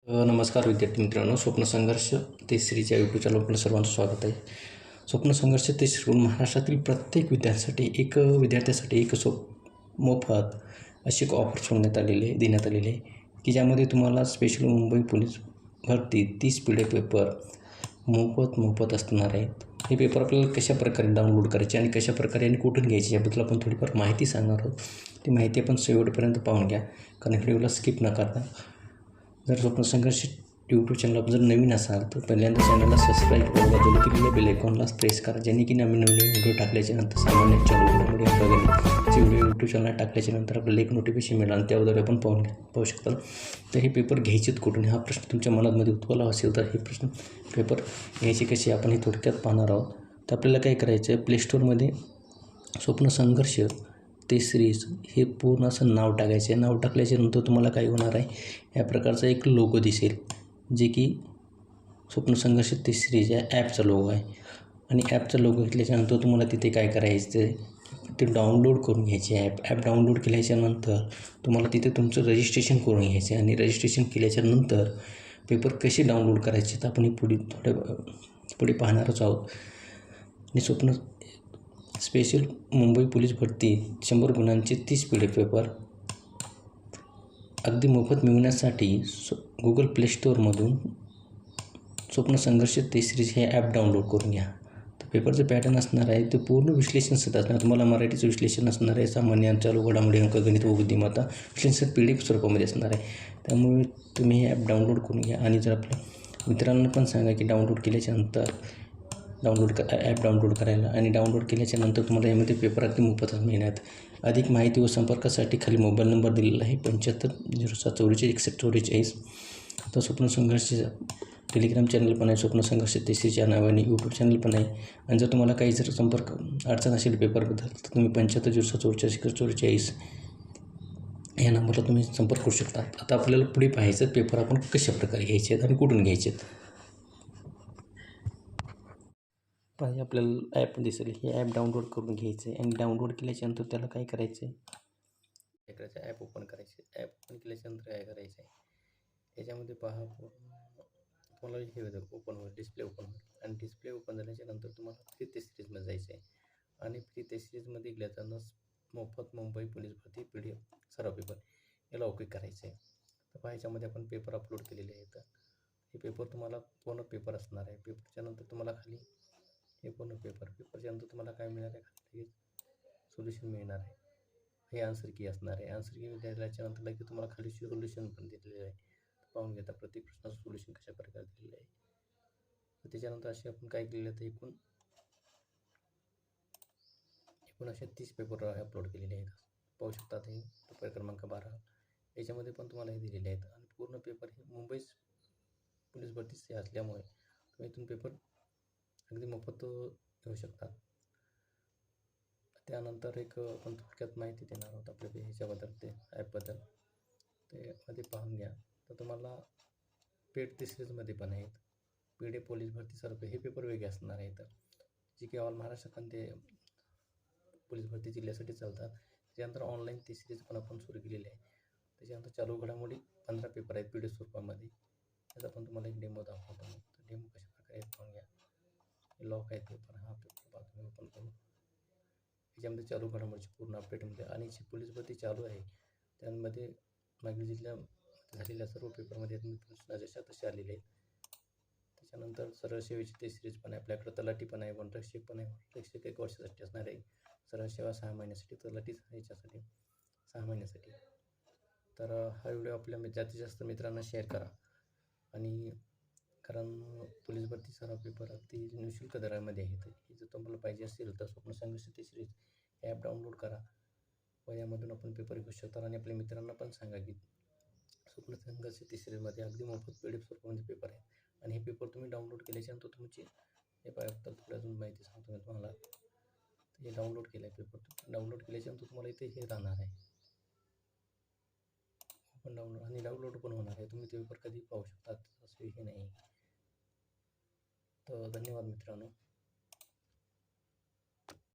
नमस्कार विद्यार्थी मित्रांनो, स्वप्न संघर्ष तिसरीच्या यूट्यूब चॅनलवर आपलं सर्वांचं स्वागत आहे. स्वप्न संघर्ष तिसरीकडून महाराष्ट्रातील प्रत्येक विद्यार्थ्यासाठी एक मोफत अशी एक ऑफर देण्यात आलेली आहे की ज्यामध्ये तुम्हाला स्पेशल मुंबई पोलीस भरती 30 PDF पेपर मोफत असणार आहेत. हे पेपर आपल्याला कशा प्रकारे डाउनलोड करायचे आणि कशा प्रकारे आणि कुठून घ्यायचे याबद्दल आपण थोडीफार माहिती सांगणार आहोत. ती माहिती आपण शेवटपर्यंत पाहून घ्या, कारण व्हिडिओला स्किप न करता. जर स्वप्न संघर्ष यूट्यूब चॅनल जर नवीन असाल तर पहिल्यांदा चॅनलला सबस्क्राईब करा, बाजूला दिलेल्या बेल आयकॉनला प्रेस करा, जेणे की आम्ही नवीन व्हिडिओ टाकल्याच्यानंतर सामान्य चालू व्हिडिओ यूट्यूब चॅनल टाकल्याच्यानंतर आपल्याला एक नोटिफिकेशन मिळेल आणि त्याबद्दल आपण पाहू शकता. तर हे पेपर घ्यायचेत कुठून, हा प्रश्न तुमच्या मनामध्ये उत्पन्न असेल तर हे पेपर घ्यायचे कसे आपण हे थोडक्यात पाहणार आहोत. तर आपल्याला काय करायचं आहे, प्लेस्टोरमध्ये स्वप्न संघर्ष ते सिरीज हे पूर्ण असं नाव टाकायचं आहे. नाव टाकल्याच्यानंतर तुम्हाला काय होणार आहे, या प्रकारचा एक लोगो दिसेल, जे की स्वप्न संघर्ष ते सिरीज या ॲपचा लोगो आहे. आणि ॲपचा लोगो घेतल्याच्यानंतर तुम्हाला तिथे काय करायचं आहे, ते डाउनलोड करून घ्यायचे. ॲप डाउनलोड केल्याच्यानंतर तुम्हाला तिथे तुमचं रजिस्ट्रेशन करून घ्यायचे आणि रजिस्ट्रेशन केल्याच्यानंतर पेपर कसे डाउनलोड करायचे तर आपण पुढे पाहणारच आहोत. आणि स्वप्न स्पेशल मुंबई पोलीस भरती 100 गुणांचे 30 PDF पेपर अगदी मोफत मिळवण्यासाठी गुगल प्ले स्टोअरमधून स्वप्न संघर्ष ते सिरीज हे ॲप डाउनलोड करून घ्या. तर पेपरचं पॅटर्न असणार आहे, ते पूर्ण विश्लेषण असणार. तुम्हाला मराठीचं विश्लेषण असणार आहे, सामान्य चालू घडामोडी अंकगणित व बुद्धिमत्ता विश्लेषण PDF स्वरूपामध्ये असणार आहे. त्यामुळे तुम्ही हे ॲप डाउनलोड करून घ्या आणि जर आपल्या मित्रांना पण सांगा की डाउनलोड केल्याच्यानंतर ॲप डाउनलोड करायला. आणि डाउनलोड केल्याच्यानंतर तुम्हाला यामध्ये पेपर अगदी मोफत मिळणार. अधिक माहिती व संपर्कासाठी खाली मोबाईल नंबर दिलेला आहे 7507444144. तर स्वप्न संघर्ष टेलिग्राम चॅनल पण आहे, स्वप्न संघर्ष तिसरीच्या नावाने यूट्यूब चॅनल पण आहे. आणि जर तुम्हाला काही जर अडचण असेल पेपरबद्दल तर तुम्ही 7507444144 या नंबरला तुम्ही संपर्क करू शकता. आता आपल्याला पुढे पाहायचं पेपर आपण कशा प्रकारे घ्यायचे आहेत आणि कुठून घ्यायचे आहेत. पाहिजे आपल्याला ॲप दिसेल, हे ॲप डाउनलोड करून घ्यायचं आहे. आणि डाउनलोड केल्याच्यानंतर त्याला काय करायचं आहे, ॲप ओपन करायचे. ॲप ओपन केल्याच्यानंतर काय करायचं आहे, याच्यामध्ये पहा तुम्हाला हे होतं ओपन होईल, डिस्प्ले ओपन होईल. आणि डिस्प्ले ओपन झाल्याच्यानंतर तुम्हाला फ्री ते सिरीजमध्ये जायचं आहे. आणि फ्री ते सिरीजमध्ये गेल्याच्यानं मोफत मुंबई पोलीस भरती PDF सराव पेपर याला ओके करायचं आहे. तर पहा याच्यामध्ये आपण पेपर अपलोड केलेले आहेत. हे पेपर तुम्हाला पूर्ण पेपर असणार आहे. पेपरच्यानंतर तुम्हाला खाली हे पूर्ण पेपरच्या नंतर तुम्हाला काय मिळणार आहे, खाली सोल्युशन मिळणार आहे. हे आन्सर की असणार आहे. आन्सर की द्यायच्यानंतर लगेच तुम्हाला खाली सोल्युशन पण दिलेलं आहे. पाहून घेता प्रत्येक प्रश्नाचं सोल्युशन कशा प्रकारे दिलेलं आहे. तर त्याच्यानंतर असे आपण काय केलेलं आहे, एकूण असे 30 पेपर अपलोड केलेले आहेत. पाहू शकतात. हे पेपर क्रमांक 12 याच्यामध्ये पण तुम्हाला हे दिलेले आहेत. आणि पूर्ण पेपर हे मुंबई पोलीस भरतीचे असल्यामुळे तुम्ही इथून पेपर अगदी मोफत घेऊ शकतात. त्यानंतर एक आपण थोडक्यात माहिती देणार आहोत आपल्या ह्याच्याबद्दल, ते ॲपबद्दल. ते मध्ये पाहून घ्या. तर तुम्हाला पेड ते सिरीजमध्ये पण आहेत. PDF पोलीस भरती सर्व हे पेपर वेगळे असणार आहेत, जे की ऑल महाराष्ट्रामध्ये पोलीस भरती जिल्ह्यासाठी चालतात. त्याच्यानंतर ऑनलाईन ते सिरीज पण आपण सुरू केलेली आहे. त्याच्यानंतर चालू घडामोडी 15 पेपर आहेत PDF स्वरूपामध्ये. त्याचा पण तुम्हाला एक डेमो दाखवतो. तर डेमो कशा प्रकारे पाहून घ्या. लॉक आहे पेपर, हा पेपर बाजूला ओपन करू. याच्यामध्ये चालू घडामोडीची पूर्ण अपडेटमध्ये आणि जी पोलीस भरती चालू आहे त्यामध्ये मागील जिल्ह्यात झालेल्या सर्व पेपरमध्ये प्रश्न जशा तसे आलेले आहेत. त्याच्यानंतर सरळ सेवेची ते सिरीज पण आहे आपल्याकडं. तलाठी पण आहे, वनरक्षक पण आहे. वनरक्षक 1 वर्षासाठी असणार आहे. सरळ सेवा 6 महिन्यासाठी, तलाठी ह्याच्यासाठी 6 महिन्यासाठी. तर हा व्हिडिओ आपल्या जास्तीत जास्त मित्रांना शेअर करा. आणि कारण पोलीस भरती सराव पेपर अगदी निःशुल्क दरामध्ये आहेत. हे जर तुम्हाला पाहिजे असेल तर स्वप्न संघर्ष ते सिरीज ॲप डाउनलोड करा व यामधून आपण पेपर घेऊ शकता. आणि आपल्या मित्रांना पण सांगा की स्वप्न संघर्ष ते सिरीजमध्ये अगदी मोफत PDF स्वरूपामध्ये पेपर आहे. आणि हे पेपर तुम्ही डाउनलोड केल्याच्यानंतर तुमची हे पाहिजे थोडी अजून माहिती सांगतो मी तुम्हाला. हे डाउनलोड केलं आहे पेपर, डाउनलोड केल्याच्यानंतर तुम्हाला इथे हे राहणार आहे ओपन डाउनलोड, आणि डाउनलोड पण होणार आहे. तुम्ही ते पेपर कधी पाहू शकता, असं हे नाही. तर धन्यवाद मित्रांनो.